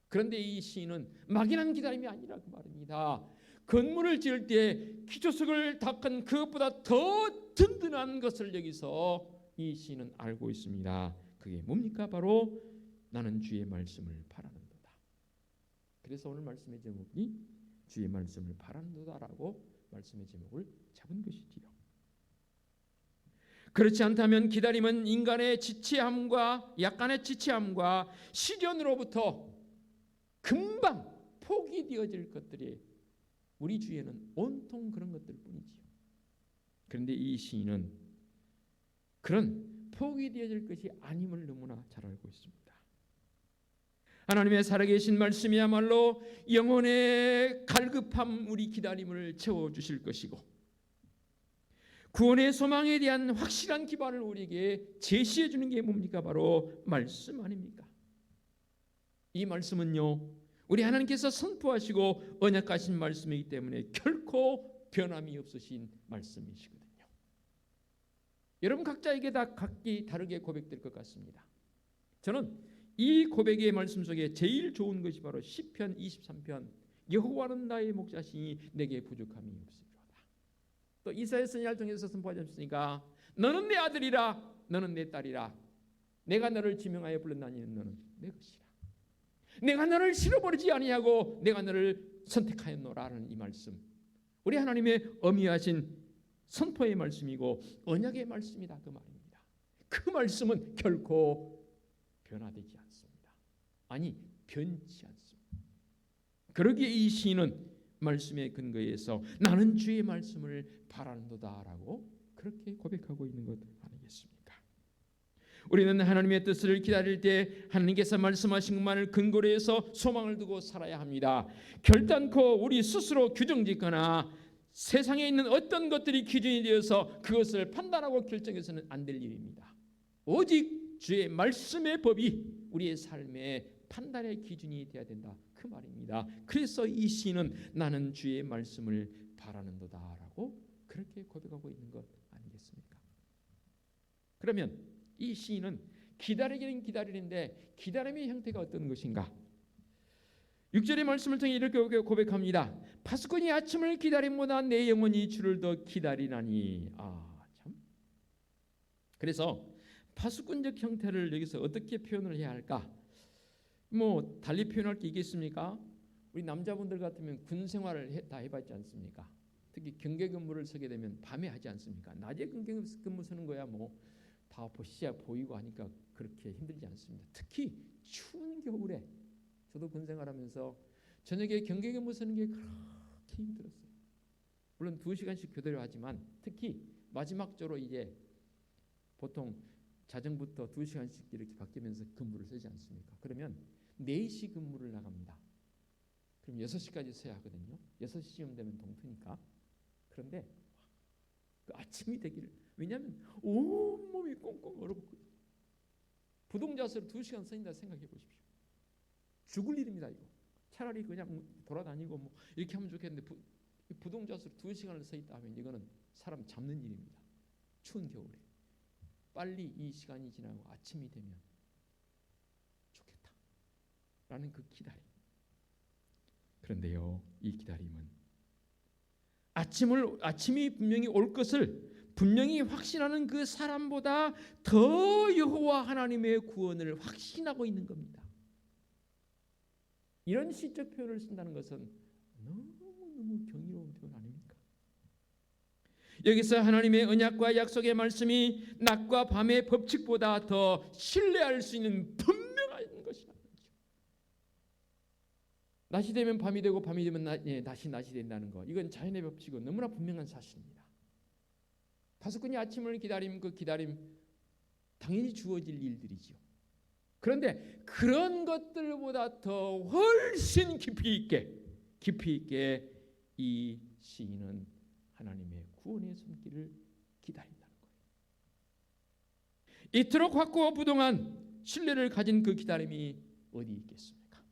그런데 이 시인은 막연한 기다림이 아니라 그 말입니다. 건물을 지을 때 기초석을 닦은 그것보다 더 든든한 것을 여기서 이 시인은 알고 있습니다. 그게 뭡니까? 바로 나는 주의 말씀을 바라는도다. 그래서 오늘 말씀의 제목이 주의 말씀을 바라는도다라고 말씀의 제목을 잡은 것이지요. 그렇지 않다면 기다림은 인간의 지체함과 약간의 지체함과 시련으로부터 금방 포기되어질 것들이 우리 주위에는 온통 그런 것들 뿐이지요. 그런데 이 시인은 그런 포기되어질 것이 아님을 너무나 잘 알고 있습니다. 하나님의 살아계신 말씀이야말로 영혼의 갈급함 우리 기다림을 채워주실 것이고 구원의 소망에 대한 확실한 기반을 우리에게 제시해 주는 게 뭡니까? 바로 말씀 아닙니까? 이 말씀은요, 우리 하나님께서 선포하시고 언약하신 말씀이기 때문에 결코 변함이 없으신 말씀이시거든요. 여러분 각자에게 다 각기 다르게 고백될 것 같습니다. 저는 이 고백의 말씀 속에 제일 좋은 것이 바로 시편 23편 여호와는 나의 목자시니 내게 부족함이 없으리로다. 또 이사야 선지자를 통해서 선포하지 않습니까? 너는 내 아들이라 너는 내 딸이라 내가 너를 지명하여 불렀나니 너는 내 것이라. 내가 너를 실어버리지 아니하고 내가 너를 선택하였노라는 이 말씀, 우리 하나님의 엄미하신 선포의 말씀이고 언약의 말씀이다 그 말입니다. 그 말씀은 결코 변화되지 않습니다. 아니 변치 않습니다. 그러기에 이 시인은 말씀의 근거에서 나는 주의 말씀을 바라는도다라고 그렇게 고백하고 있는 것 아니겠습니까? 우리는 하나님의 뜻을 기다릴 때 하나님께서 말씀하신 것만을 근거로 해서 소망을 두고 살아야 합니다. 결단코 우리 스스로 규정짓거나 세상에 있는 어떤 것들이 기준이 되어서 그것을 판단하고 결정해서는 안 될 일입니다. 오직 주의 말씀의 법이 우리의 삶의 판단의 기준이 되어야 된다 그 말입니다. 그래서 이 시인은 나는 주의 말씀을 바라는도다라고 그렇게 고백하고 있는 것 아니겠습니까? 그러면 이 시인은 기다리기는 기다리는데 기다림의 형태가 어떤 것인가? 6절의 말씀을 통해 이렇게 고백합니다. 파수꾼이 아침을 기다림보다 내 영혼이 주를 더 기다리나니. 참. 그래서 파수꾼적 형태를 여기서 어떻게 표현을 해야 할까? 뭐 달리 표현할 게 있겠습니까? 우리 남자분들 같으면 군 생활을 다 해봤지 않습니까? 특히 경계 근무를 서게 되면 밤에 하지 않습니까? 낮에 경계 근무 서는 거야 뭐 다 시야 보이고 하니까 그렇게 힘들지 않습니다. 특히 추운 겨울에 저도 군 생활하면서 저녁에 경계 근무 서는 게 그렇게 힘들었어요. 물론 2시간씩 교대로 하지만 특히 마지막적으로 이제 보통 자정부터 2시간씩 이렇게 바뀌면서 근무를 서지 않습니까? 그러면 4시 근무를 나갑니다. 그럼 6시까지 서야 하거든요. 6시쯤 되면 동트니까. 그런데 그 아침이 되기를, 왜냐하면 온몸이 꽁꽁 얼어붙거든요. 부동자세로 2시간 서인다 생각해 보십시오. 죽을 일입니다. 이거 차라리 그냥 돌아다니고 뭐 이렇게 하면 좋겠는데 부동자세로 2시간을 서 있다 하면 이거는 사람 잡는 일입니다. 추운 겨울에 빨리 이 시간이 지나고 아침이 되면 좋겠다 라는 그 기다림. 그런데요, 이 기다림은 아침이 분명히 올 것을 분명히 확신하는 그 사람보다 더 여호와 하나님의 구원을 확신하고 있는 겁니다. 이런 시적 표현을 쓴다는 것은 너무너무 경이로운 표현 아닙니까? 여기서 하나님의 언약과 약속의 말씀이 낮과 밤의 법칙보다 더 신뢰할 수 있는 분명한 것이라는 거죠. 낮이 되면 밤이 되고 밤이 되면 다시 낮이 된다는 것, 이건 자연의 법칙은 너무나 분명한 사실입니다. 파수꾼이 아침을 기다림, 그 기다림 당연히 주어질 일들이지요. 그런데 그런 것들보다 더 훨씬 깊이 있게 이 시인은 하나님의 구원의 손길을 기다린다는 거예요. 이토록 확고와 부동한 신뢰를 가진 그 기다림이 어디 있겠습니까?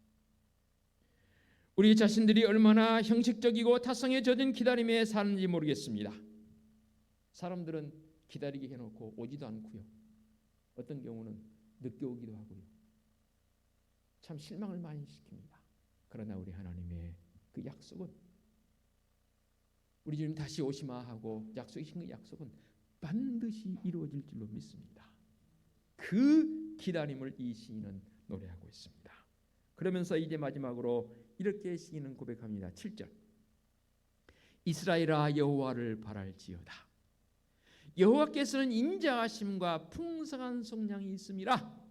우리 자신들이 얼마나 형식적이고 타성에 젖은 기다림에 사는지 모르겠습니다. 사람들은 기다리게 해놓고 오지도 않고요. 어떤 경우는 늦게 오기도 하고요. 참 실망을 많이 시킵니다. 그러나 우리 하나님의 그 약속은, 우리 주님 다시 오시마 하고 약속이신 그 약속은 반드시 이루어질 줄로 믿습니다. 그 기다림을 이 시인은 노래하고 있습니다. 그러면서 이제 마지막으로 이렇게 시인은 고백합니다. 7절. 이스라엘아 여호와를 바랄지어다. 여호와께서는 인자하심과 풍성한 속량이 있음이라.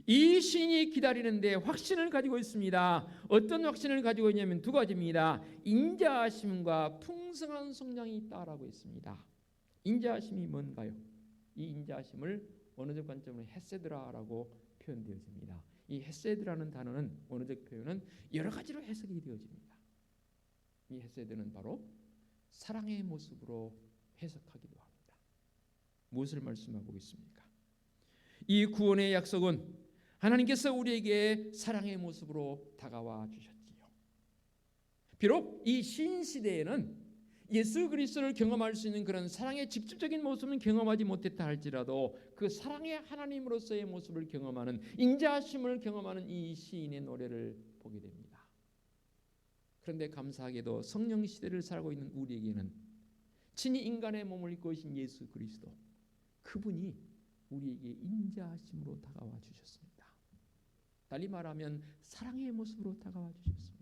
이 시인이 기다리는데 확신을 가지고 있습니다. 어떤 확신을 가지고 있냐면 2가지입니다. 인자하심과 풍성한 속량이 있다라고 했습니다. 인자하심이 뭔가요? 이 인자하심을 원어적 관점으로 헤세드라라고 표현되어집니다. 이 헤세드라는 단어는 원어적 표현은 여러 가지로 해석이 되어집니다. 이 헤세드는 바로 사랑의 모습으로 해석하기도 합니다. 무엇을 말씀하고 있습니까? 이 구원의 약속은 하나님께서 우리에게 사랑의 모습으로 다가와 주셨지요. 비록 이 신시대에는 예수 그리스도를 경험할 수 있는 그런 사랑의 직접적인 모습은 경험하지 못했다 할지라도 그 사랑의 하나님으로서의 모습을 경험하는, 인자하심을 경험하는 이 시인의 노래를 보게 됩니다. 그런데 감사하게도 성령 시대를 살고 있는 우리에게는 친히 인간의 몸을 입고 오신 예수 그리스도, 그분이 우리에게 인자하심으로 다가와 주셨습니다. 달리 말하면 사랑의 모습으로 다가와 주셨습니다.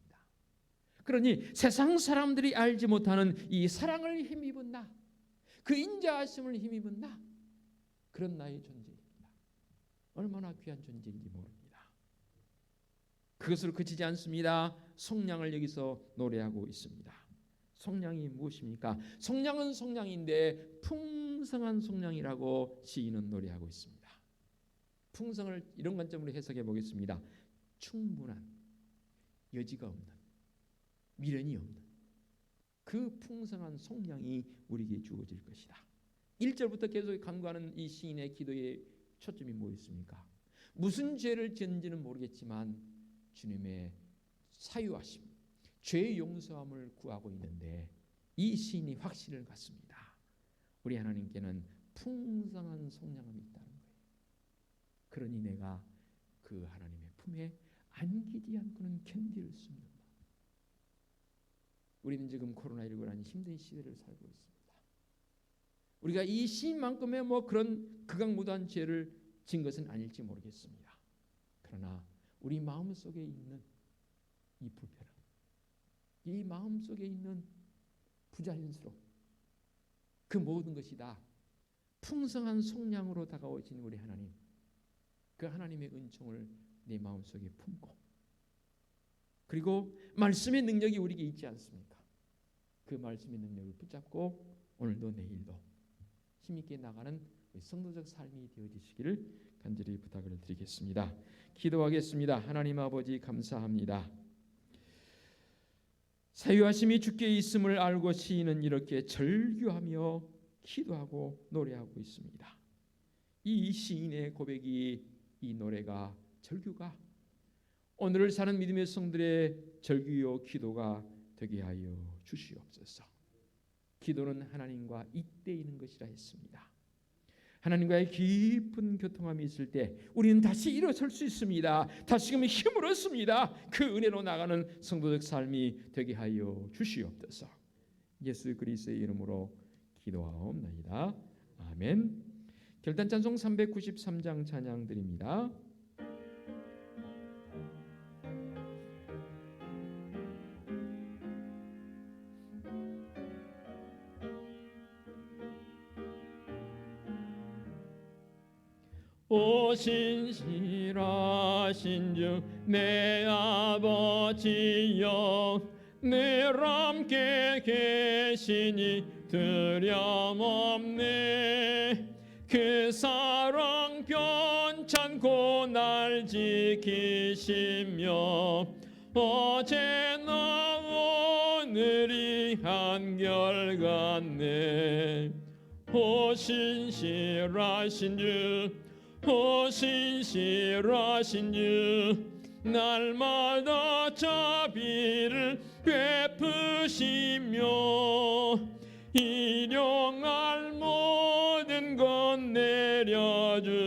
그러니 세상 사람들이 알지 못하는 이 사랑을 힘입은 나, 그 인자하심을 힘입은 나, 그런 나의 존재입니다. 얼마나 귀한 존재인지 모릅니다. 그것으로 그치지 않습니다. 속량을 여기서 노래하고 있습니다. 속량이 무엇입니까? 속량은 속량인데 풍성한 속량이라고 시인은 노래하고 있습니다. 풍성을 이런 관점으로 해석해 보겠습니다. 충분한, 여지가 없는, 미련이 없는 그 풍성한 속량이 우리에게 주어질 것이다. 1절부터 계속 간구하는 이 시인의 기도의 초점이 뭐였습니까? 무슨 죄를 지은지는 모르겠지만 주님의 사유하심, 죄의 용서함을 구하고 있는데 이 시인이 확신을 갖습니다. 우리 하나님께는 풍성한 속량함이 있다는 거예요. 그러니 내가 그 하나님의 품에 안기지 않고는 견딜 수 없는 마음. 우리는 지금 코로나19라는 힘든 시대를 살고 있습니다. 우리가 이 시인만큼의 그런 극악무도한 죄를 진 것은 아닐지 모르겠습니다. 그러나 우리 마음속에 있는 이 불편함, 이 마음속에 있는 부자연스러움, 그 모든 것이 다 풍성한 속량으로 다가오신 우리 하나님, 그 하나님의 은총을 내 마음속에 품고, 그리고 말씀의 능력이 우리에게 있지 않습니까? 그 말씀의 능력을 붙잡고 오늘도 내일도 힘있게 나가는 성도적 삶이 되어지시기를 간절히 부탁을 드리겠습니다. 기도하겠습니다. 하나님 아버지 감사합니다. 사유하심이 주께 있음을 알고 시인은 이렇게 절규하며 기도하고 노래하고 있습니다. 이 시인의 고백이, 이 노래가, 절규가 오늘을 사는 믿음의 성들의 절규요 기도가 되게 하여 주시옵소서. 기도는 하나님과 잇대이는 것이라 했습니다. 하나님과의 깊은 교통함이 있을 때 우리는 다시 일어설 수 있습니다. 다시금 힘을 얻습니다. 그 은혜로 나가는 성도적 삶이 되게 하여 주시옵소서. 예수 그리스도의 이름으로 기도하옵나이다. 아멘. 결단 찬송 393장 찬양 드립니다. 오 신실하신 주 내 아버지여, 늘 함께 계시니 두려움없네. 그 사랑 변찮고 날 지키시며 어제나 오늘이 한결같네. 오 신실하신 주, 오 신실하신 주, 날마다 자비를 베푸시며 일용할 모든 것 내려주시니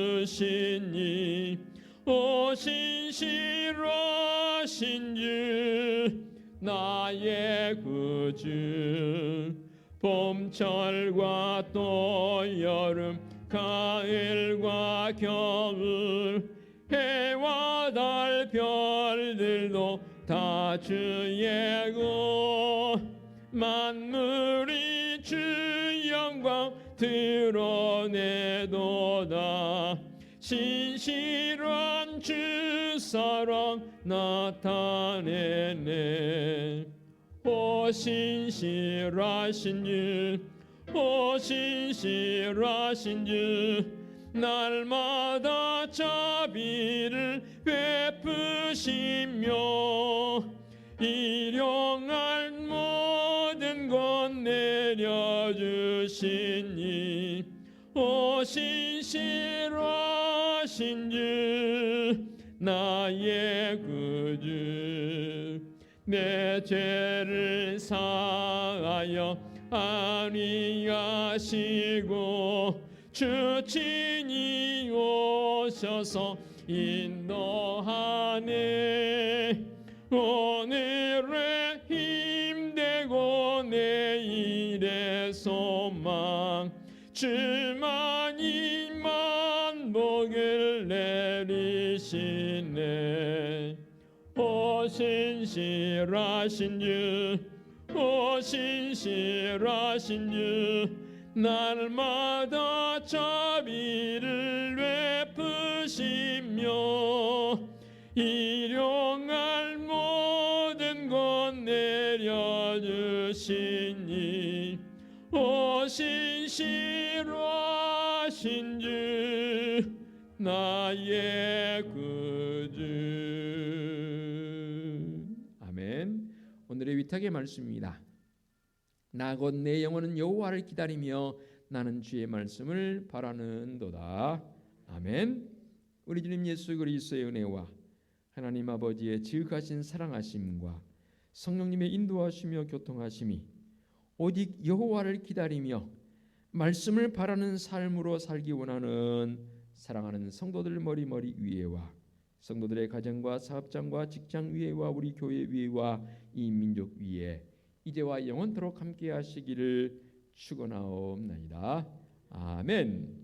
오 신실하신 주, 나의 구주. 봄철과 또 여름, 가을과 겨울, 해와 달 별들도 다 주의고 만물이 주 영광 드러내도다. 신실한 주 사랑 나타내네. 오 신실하신 주, 오 신실하신 주, 날마다 자비를 베푸시며 일용할 모든 것 내려주시니 오 신실하신 주, 나의 구주. 내 죄를 사하여 안위하시고 주 친히 오셔서 인도하네. 오늘의 힘되고 내일의 소망, 주만이 만복을 내리시네. 오 신실하신 주, 오 신실하신 주, 날마다 자비를 베푸시며 일용할 모든 것 내려주시니 오 신실하신 주, 나의 구주. 아멘. 오늘의 위탁의 말씀입니다. 나 곧 내 영혼은 여호와를 기다리며 나는 주의 말씀을 바라는도다. 아멘. 우리 주님 예수 그리스도의 은혜와 하나님 아버지의 지극하신 사랑하심과 성령님의 인도하시며 교통하심이 오직 여호와를 기다리며 말씀을 바라는 삶으로 살기 원하는 사랑하는 성도들 머리머리 위에와 성도들의 가정과 사업장과 직장 위에와 우리 교회 위에와 이 민족 위에 이제와 영원토록 함께 하시기를 축원하옵나이다. 아멘.